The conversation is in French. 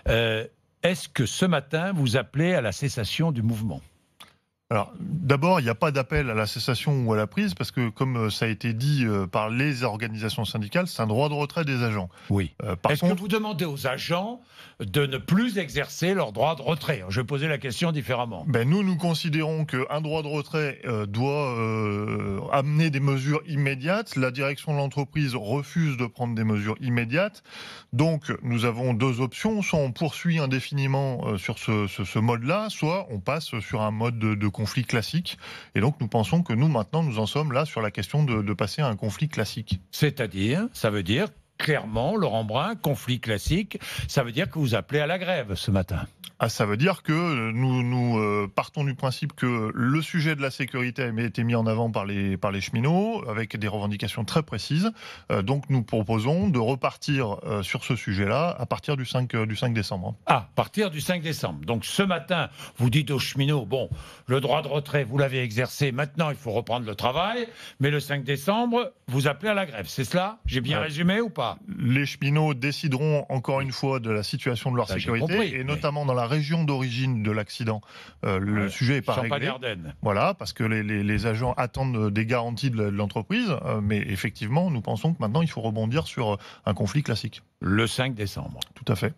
Est-ce que ce matin, vous appelez à la cessation du mouvement ? Alors, d'abord, il n'y a pas d'appel à la cessation ou à la prise, parce que, comme ça a été dit par les organisations syndicales, c'est un droit de retrait des agents. Oui. Par Est-ce contre, que vous demandez aux agents de ne plus exercer leur droit de retrait ? Je vais poser la question différemment. nous considérons qu'un droit de retrait doit amener des mesures immédiates. La direction de l'entreprise refuse de prendre des mesures immédiates. Donc, nous avons deux options. Soit on poursuit indéfiniment sur ce mode-là, soit on passe sur un mode de conflit classique. Et donc, nous pensons que maintenant, nous en sommes là sur la question de passer à un conflit classique. C'est-à-dire, ça veut dire, clairement, Laurent Brun, conflit classique, ça veut dire que vous appelez à la grève ce matin. Ça veut dire que nous partons du principe que le sujet de la sécurité a été mis en avant par les cheminots, avec des revendications très précises. Donc nous proposons de repartir sur ce sujet-là à partir du 5 décembre. À partir du 5 décembre. Donc ce matin, vous dites aux cheminots, bon, le droit de retrait, vous l'avez exercé, maintenant il faut reprendre le travail, mais le 5 décembre, vous appelez à la grève. C'est cela ? J'ai bien résumé ou pas ? Les cheminots décideront encore une fois de la situation de leur sécurité, notamment dans la région d'origine de l'accident. Le sujet n'est pas réglé. Champagne-Ardenne. Voilà, parce que les agents attendent des garanties de l'entreprise, mais effectivement, nous pensons que maintenant, il faut rebondir sur un conflit classique. Le 5 décembre. Tout à fait.